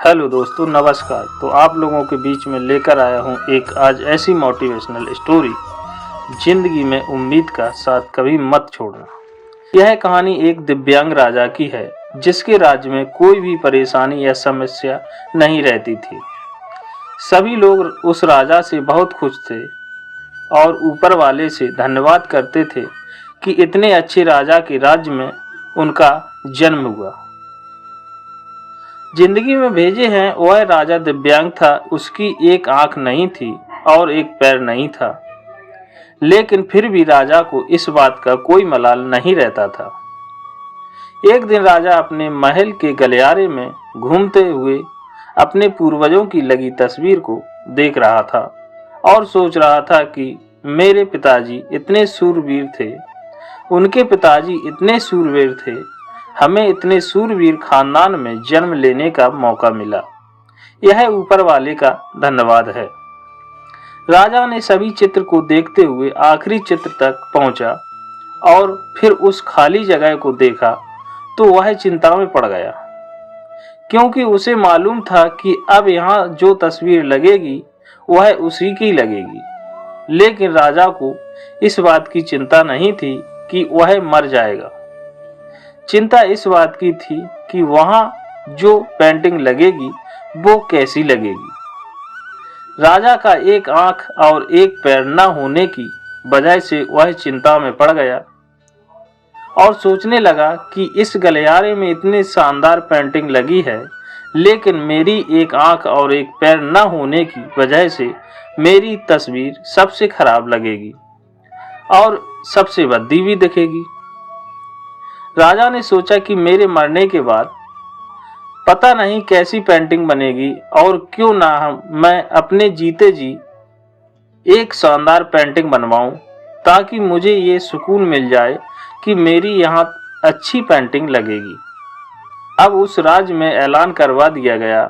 Hello दोस्तों, नमस्कार। तो आप लोगों के बीच में लेकर आया हूँ एक आज ऐसी मोटिवेशनल स्टोरी, जिंदगी में उम्मीद का साथ कभी मत छोड़ना। यह कहानी एक दिव्यांग राजा की है, जिसके राज्य में कोई भी परेशानी या समस्या नहीं रहती थी। सभी लोग उस राजा से बहुत खुश थे और ऊपर वाले से धन्यवाद करते थे कि इतने अच्छे राजा के राज्य में उनका जन्म हुआ। जिंदगी में भेजे हैं वह राजा दिव्यांग था। उसकी एक आंख नहीं थी और एक पैर नहीं था, लेकिन फिर भी राजा को इस बात का कोई मलाल नहीं रहता था। एक दिन राजा अपने महल के गलियारे में घूमते हुए अपने पूर्वजों की लगी तस्वीर को देख रहा था और सोच रहा था कि मेरे पिताजी इतने सूरवीर थे, उनके पिताजी इतने सूरवीर थे, हमें इतने सूरवीर खानदान में जन्म लेने का मौका मिला। यह ऊपर वाले का धन्यवाद है। राजा ने सभी चित्र को देखते हुए आखिरी चित्र तक पहुंचा और फिर उस खाली जगह को देखा तो वह चिंता में पड़ गया, क्योंकि उसे मालूम था कि अब यहाँ जो तस्वीर लगेगी वह उसी की लगेगी। लेकिन राजा को इस बात की चिंता नहीं थी कि वह मर जाएगा। चिंता इस बात की थी कि वहां जो पेंटिंग लगेगी वो कैसी लगेगी। राजा का एक आंख और एक पैर न होने की वजह से वह चिंता में पड़ गया और सोचने लगा कि इस गलियारे में इतनी शानदार पेंटिंग लगी है, लेकिन मेरी एक आंख और एक पैर न होने की वजह से मेरी तस्वीर सबसे खराब लगेगी और सबसे भद्दी भी दिखेगी। राजा ने सोचा कि मेरे मरने के बाद पता नहीं कैसी पेंटिंग बनेगी और क्यों ना मैं अपने जीते जी एक शानदार पेंटिंग बनवाऊं, ताकि मुझे ये सुकून मिल जाए कि मेरी यहाँ अच्छी पेंटिंग लगेगी। अब उस राज्य में ऐलान करवा दिया गया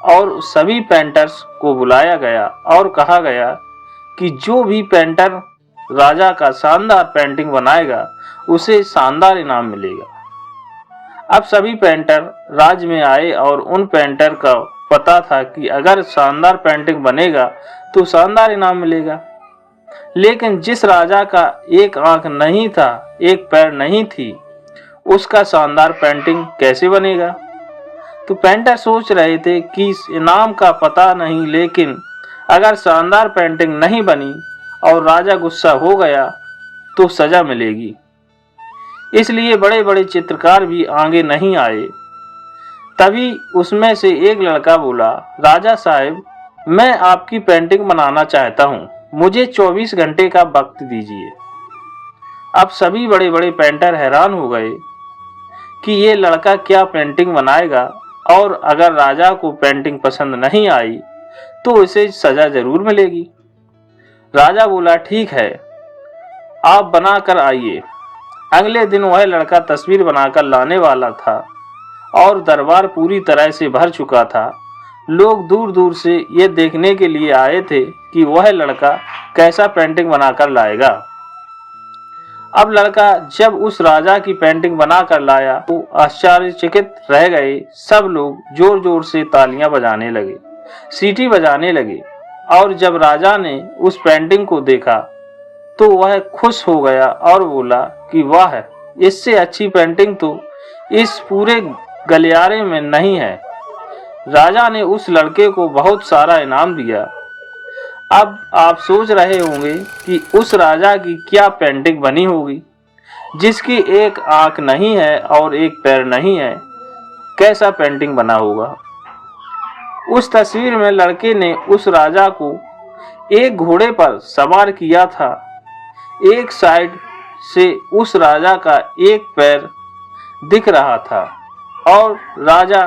और सभी पेंटर्स को बुलाया गया और कहा गया कि जो भी पेंटर राजा का शानदार पेंटिंग बनाएगा उसे शानदार इनाम मिलेगा। अब सभी पेंटर राज्य में आए और उन पेंटर का पता था कि अगर शानदार पेंटिंग बनेगा तो शानदार इनाम मिलेगा। लेकिन जिस राजा का एक आंख नहीं था, एक पैर नहीं थी, उसका शानदार पेंटिंग कैसे बनेगा? तो पेंटर सोच रहे थे कि इस इनाम का पता नहीं, लेकिन अगर शानदार पेंटिंग नहीं बनी और राजा गुस्सा हो गया तो सजा मिलेगी। इसलिए बड़े बड़े चित्रकार भी आगे नहीं आए। तभी उसमें से एक लड़का बोला, राजा साहब, मैं आपकी पेंटिंग बनाना चाहता हूँ, मुझे 24 घंटे का वक्त दीजिए। अब सभी बड़े बड़े पेंटर हैरान हो गए कि ये लड़का क्या पेंटिंग बनाएगा, और अगर राजा को पेंटिंग पसंद नहीं आई तो इसे सजा जरूर मिलेगी। राजा बोला, ठीक है, आप बना कर आइए। अगले दिन वह लड़का तस्वीर बनाकर लाने वाला था और दरबार पूरी तरह से भर चुका था। लोग दूर दूर से ये देखने के लिए आए थे कि वह लड़का कैसा पेंटिंग बनाकर लाएगा। अब लड़का जब उस राजा की पेंटिंग बनाकर लाया तो आश्चर्यचकित रह गए। सब लोग जोर जोर से तालियां बजाने लगे, सीटी बजाने लगे, और जब राजा ने उस पेंटिंग को देखा तो वह खुश हो गया और बोला कि वाह, इससे अच्छी पेंटिंग तो इस पूरे गलियारे में नहीं है। राजा ने उस लड़के को बहुत सारा इनाम दिया। अब आप सोच रहे होंगे कि उस राजा की क्या पेंटिंग बनी होगी, जिसकी एक आंख नहीं है और एक पैर नहीं है। कैसा पेंटिंग बना होगा। उस तस्वीर में लड़के ने उस राजा को एक घोड़े पर सवार किया था। एक साइड से उस राजा का एक पैर दिख रहा था और राजा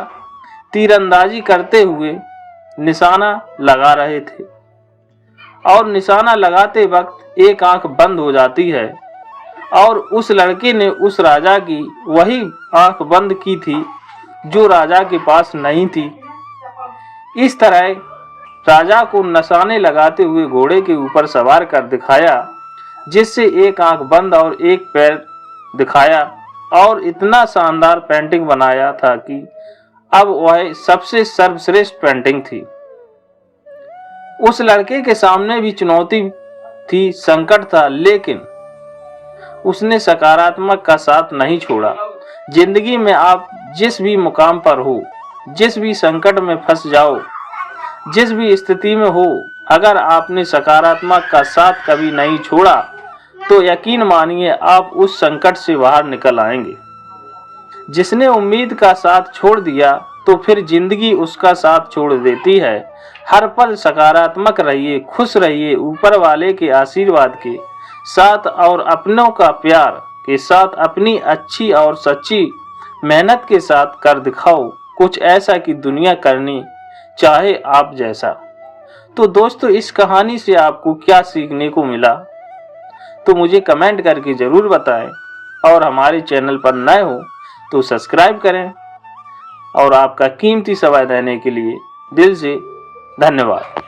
तीरंदाजी करते हुए निशाना लगा रहे थे, और निशाना लगाते वक्त एक आंख बंद हो जाती है, और उस लड़के ने उस राजा की वही आंख बंद की थी जो राजा के पास नहीं थी। इस तरह राजा को निशाने लगाते हुए घोड़े के ऊपर सवार कर दिखाया, जिससे एक आंख बंद और एक पैर दिखाया, और इतना शानदार पेंटिंग बनाया था कि अब वह सबसे सर्वश्रेष्ठ पेंटिंग थी। उस लड़के के सामने भी चुनौती थी, संकट था, लेकिन उसने सकारात्मक का साथ नहीं छोड़ा। जिंदगी में आप जिस भी मुकाम पर हो, जिस भी संकट में फंस जाओ, जिस भी स्थिति में हो, अगर आपने सकारात्मक का साथ कभी नहीं छोड़ा तो यकीन मानिए आप उस संकट से बाहर निकल आएंगे। जिसने उम्मीद का साथ छोड़ दिया तो फिर जिंदगी उसका साथ छोड़ देती है। हर पल सकारात्मक रहिए, खुश रहिए, ऊपर वाले के आशीर्वाद के साथ और अपनों का प्यार के साथ अपनी अच्छी और सच्ची मेहनत के साथ कर दिखाओ कुछ ऐसा कि दुनिया करनी चाहे आप जैसा। तो दोस्तों, इस कहानी से आपको क्या सीखने को मिला तो मुझे कमेंट करके जरूर बताएं, और हमारे चैनल पर नए हो तो सब्सक्राइब करें। और आपका कीमती समय देने के लिए दिल से धन्यवाद।